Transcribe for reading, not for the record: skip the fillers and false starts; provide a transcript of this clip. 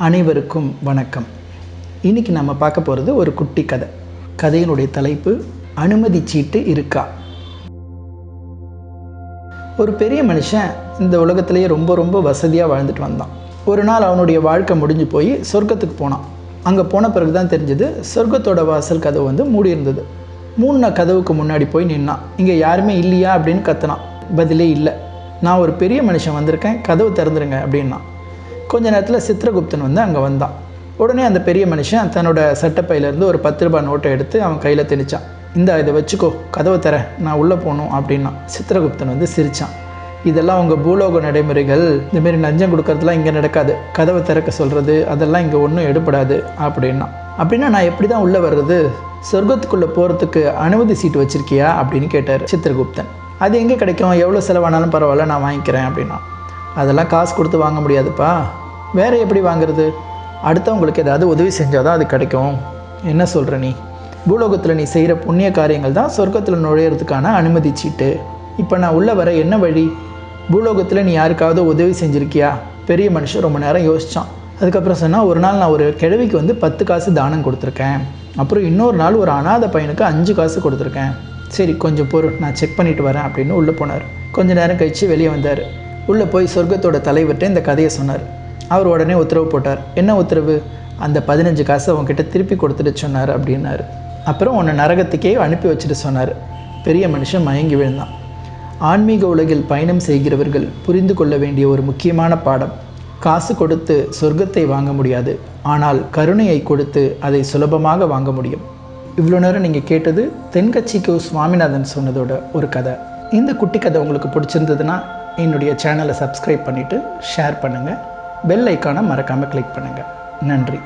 அனைவருக்கும் வணக்கம். இன்றைக்கி நம்ம பார்க்க போகிறது ஒரு குட்டி கதை. கதையினுடைய தலைப்பு அனுமதி சீட்டு இருக்கா. ஒரு பெரிய மனுஷன் இந்த உலகத்திலேயே ரொம்ப வசதியாக வாழ்ந்துட்டு வந்தான். ஒரு நாள் அவனுடைய வாழ்க்கை முடிஞ்சு போய் சொர்க்கத்துக்கு போனான். அங்கே போன பிறகு தான் தெரிஞ்சது சொர்க்கத்தோட வாசல் கதவு மூடி இருந்தது. கதவுக்கு முன்னாடி போய் நின்னான். இங்கே யாருமே இல்லையா அப்படின்னு கத்துனான். பதிலே இல்லை. நான் ஒரு பெரிய மனுஷன் வந்திருக்கேன், கதவு திறந்துருங்க அப்படின்னா. கொஞ்ச நேரத்தில் சித்திரகுப்தன் அங்கே வந்தான். உடனே அந்த பெரிய மனுஷன் தன்னோட சட்டப்பையிலேருந்து ஒரு 10 ரூபாய் நோட்டை எடுத்து அவன் கையில் திணிச்சான். இதை வச்சுக்கோ, கதவை தர, நான் உள்ளே போகணும் அப்படின்னா. சித்திரகுப்தன் சிரித்தான். இதெல்லாம் உங்கள் பூலோக நடைமுறைகள், இந்தமாரி லஞ்சம் கொடுக்கறதுலாம் இங்கே நடக்காது, கதவை திறக்க சொல்கிறது அதெல்லாம் இங்கே ஒன்றும் எடுபடாது அப்படின்னா நான் எப்படி தான் உள்ளே வர்றது, சொர்க்கத்துக்குள்ளே போகிறதுக்கு அனுமதி சீட்டு வச்சுருக்கியா அப்படின்னு கேட்டார் சித்திரகுப்தன். அது எங்கே கிடைக்கும், எவ்வளோ செலவானாலும் பரவாயில்ல, நான் வாங்கிக்கிறேன் அப்படின்னா. அதெல்லாம் காசு கொடுத்து வாங்க முடியாதுப்பா, வேறு எப்படி வாங்குறது, அடுத்தவங்களுக்கு ஏதாவது உதவி செஞ்சால் தான் அது கிடைக்கும். என்ன சொல்கிற நீ, பூலோகத்தில் நீ செய்கிற புண்ணிய காரியங்கள் தான் சொர்க்கத்தில் நுழையிறதுக்கான அனுமதி சீட்டு. இப்போ நான் உள்ளே வர என்ன வழி, பூலோகத்தில் நீ யாருக்காவது உதவி செஞ்சுருக்கியா? பெரிய மனுஷன் ரொம்ப நேரம் யோசித்தான். அதுக்கப்புறம் சொன்னால், ஒரு நாள் நான் ஒரு கிழவிக்கு 10 காசு தானம் கொடுத்துருக்கேன். அப்புறம் இன்னொரு நாள் ஒரு அனாதை பையனுக்கு 5 காசு கொடுத்துருக்கேன். சரி கொஞ்சம் பொருள், நான் செக் பண்ணிவிட்டு வரேன் அப்படின்னு உள்ளே போனார். கொஞ்சம் நேரம் கழித்து வெளியே வந்தார். உள்ளே போய் சொர்க்கத்தோட தலைவர்கிட்ட இந்த கதையை சொன்னார். அவர் உடனே உத்தரவு போட்டார். என்ன உத்தரவு? அந்த 15 காசை அவங்ககிட்ட திருப்பி கொடுத்துட்டு சொன்னார் அப்படின்னாரு. அப்புறம் உன்னை நரகத்துக்கே அனுப்பி வச்சுட்டு சொன்னார். பெரிய மனுஷன் மயங்கி விழுந்தான். ஆன்மீக உலகில் பயணம் செய்கிறவர்கள் புரிந்து கொள்ள வேண்டிய ஒரு முக்கியமான பாடம், காசு கொடுத்து சொர்க்கத்தை வாங்க முடியாது, ஆனால் கருணையை கொடுத்து அதை சுலபமாக வாங்க முடியும். இவ்வளோ நேரம் நீங்கள் கேட்டது தென்கட்சிக்கு சுவாமிநாதன் சொன்னதோட ஒரு கதை. இந்த குட்டி கதை உங்களுக்கு பிடிச்சிருந்ததுன்னா என்னுடைய சேனலை சப்ஸ்கிரைப் பண்ணிவிட்டு ஷேர் பண்ணுங்கள். பெல் ஐக்கானை மறக்காமல் கிளிக் பண்ணுங்கள். நன்றி.